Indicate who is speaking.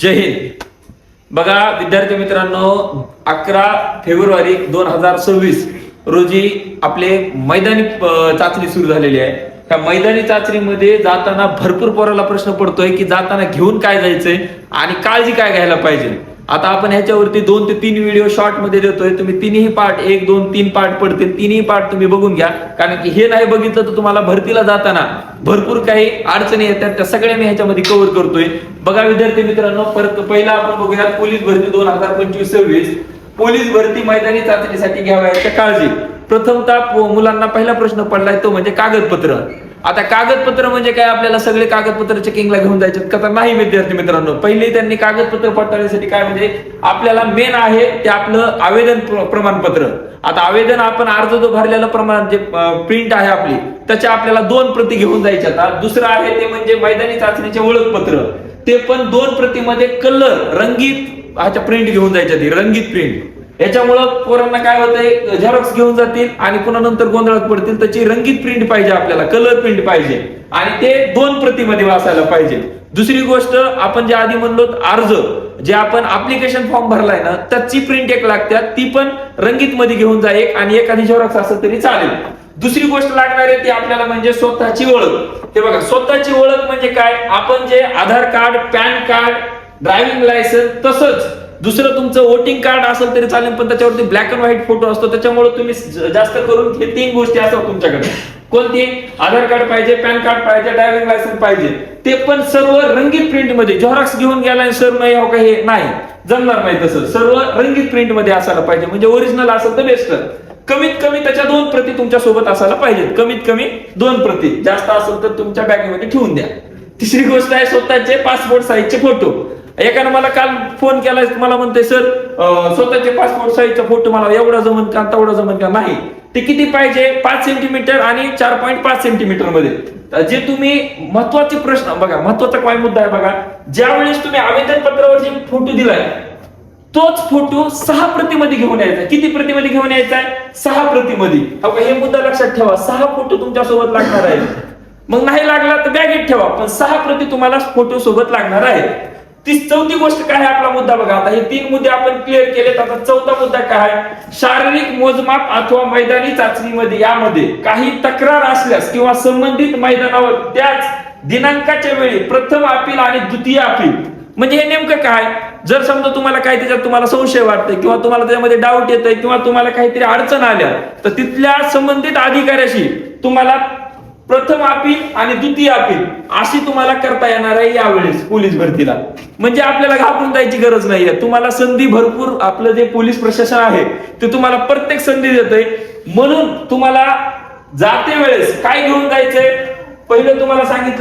Speaker 1: जय हिंद. बघा विद्यार्थी मित्रांनो, 11 फेब्रुवारी 2026 रोजी आपले मैदानी चाचणी सुरू झालेली आहे. त्या मैदानी चाचणीमध्ये जाताना भरपूर पोराला प्रश्न पडतोय की जाताना घेऊन काय जायचंय आणि काळजी काय घ्यायला पाहिजे. आता आपण ह्याच्यावरती 2 ते 3 व्हिडिओ शॉर्ट मध्ये देतोय. तुम्ही तिन्ही पार्ट 1, 2, 3 पार्ट पडतील, तिन्ही पार्ट तुम्ही बघून घ्या. कारण की हे नाही बघितलं तर तुम्हाला भरतीला जाताना भरपूर काही अडचणी येतात, त्या सगळ्या मी ह्याच्यामध्ये कव्हर करतोय. बघा विद्यार्थी मित्रांनो, परत पहिला आपण बघूया पोलीस भरती 2025-26 पोलीस भरती मैदानी चाचणीसाठी घ्यावयाच्या काळजी. प्रथमतः मुलांना पहिला प्रश्न पडलाय तो म्हणजे कागदपत्र. आता कागदपत्र म्हणजे काय, आपल्याला सगळे कागदपत्र चेकिंगला घेऊन जायचे का? तर नाही विद्यार्थी मित्रांनो. पहिले त्यांनी कागदपत्र पडताळणीसाठी काय म्हणजे आपल्याला मेन आहे ते आपलं आवेदन प्रमाणपत्र. आता आवेदन आपण अर्ज जो भरलेला प्रमाण जे प्रिंट आहे आपली, त्याच्या आपल्याला 2 प्रती घेऊन जायच्या. दुसरं आहे ते म्हणजे मैदानी चाचणीचे ओळखपत्र, ते पण 2 प्रतीमध्ये कलर रंगीत ह्याच्या प्रिंट घेऊन जायच्या, ती रंगीत प्रिंट. याच्यामुळं पोरांना काय होतंय, झेरॉक्स घेऊन जातील आणि पुन्हा नंतर गोंधळात पडतील. त्याची रंगीत प्रिंट पाहिजे आपल्याला, कलर प्रिंट पाहिजे आणि ते 2 प्रतीमध्ये वाचायला पाहिजे. दुसरी गोष्ट, आपण जे आधी म्हणलो अर्ज जे आपण ऍप्लिकेशन फॉर्म भरलाय ना, त्याची प्रिंट एक लागते, ती पण रंगीत मध्ये घेऊन जा एक, आणि एखादी झेरॉक्स असेल तरी चालेल. दुसरी गोष्ट लागणार आहे ती आपल्याला म्हणजे स्वतःची ओळख. ते बघा, स्वतःची ओळख म्हणजे काय, आपण जे Aadhaar card, PAN card, driving licence, तसंच दुसरं तुमचं वोटिंग कार्ड असेल तरी चालेल, पण त्याच्यावरती ब्लॅक अँड व्हाईट फोटो असतो. त्याच्यामुळे तुम्ही जास्त करून हे 3 गोष्टी असतात तुमच्याकडे. कोणती? आधार कार्ड पाहिजे, पॅन कार्ड पाहिजे, ड्रायव्हिंग लायसन्स पाहिजे. ते पण सर्व रंगीत प्रिंट मध्ये. झेरॉक्स घेऊन गेलाय सर नाही हो का, हे नाही जमणार नाही. तसं सर्व रंगीत प्रिंट मध्ये असायला पाहिजे, म्हणजे ओरिजिनल असेल तर बेस्ट. कमीत कमी त्याच्या 2 प्रती तुमच्या सोबत असायला पाहिजेत. कमीत कमी 2 प्रती, जास्त असेल तर तुमच्या बॅगेमध्ये ठेवून द्या. तिसरी गोष्ट आहे स्वतःचे पासपोर्ट साईजचे फोटो. एकानं मला काल फोन केलाय, मला म्हणते सर स्वतःचे पासपोर्ट साईजचा फोटो मला एवढा जमन का, तेवढा जमन का? नाही, ते किती पाहिजे? 5 सेंटीमीटर आणि 4.5 सेंटीमीटर मध्ये. जे तुम्ही महत्वाचे प्रश्न बघा, महत्वाचा काय मुद्दा आहे बघा, ज्या वेळेस तुम्ही आवेदन पत्रावर जे फोटो दिलाय तोच फोटो 6 प्रतीमध्ये घेऊन यायचा. किती प्रतीमध्ये घेऊन यायचा? 6 प्रतीमध्ये. हे मुद्दा लक्षात ठेवा. 6 फोटो तुमच्या सोबत लागणार आहे. मग नाही लागला तर बॅगेत ठेवा, पण 6 प्रती तुम्हाला फोटो सोबत लागणार आहे. चौथी गोष्ट काय आहे आपला मुद्दा बघा. आता हे 3 मुद्दे आपण क्लिअर केलेत. आता चौथा मुद्दा काय आहे, शारीरिक मोजमाप अथवा मैदानी चाचणीमध्ये यामध्ये काही तक्रार असल्यास किंवा संबंधित मैदानावर त्याच दिनांकाच्या वेळी प्रथम अपील आणि द्वितीय अपील. म्हणजे हे नेमकं काय, जर समजा तुम्हाला काय त्याच्यात तुम्हाला संशय वाटतोय किंवा तुम्हाला त्याच्यामध्ये डाऊट येतोय किंवा तुम्हाला काहीतरी अडचण आल्या, तर तिथल्या संबंधित अधिकाऱ्याशी तुम्हाला प्रथम अपील आणि द्वितीय अपील अशी तुम्हाला करता येणार आहे यावेळेस पोलीस भरतीला. म्हणजे आपल्याला घाबरून जायची गरज नाहीये. तुम्हाला संधी भरपूर, आपलं जे पोलीस प्रशासन आहे ते तुम्हाला प्रत्येक संधी देतंय. म्हणून तुम्हाला जाते वेळेस काय घेऊन जायचंय, पहिलं तुम्हाला सांगितलं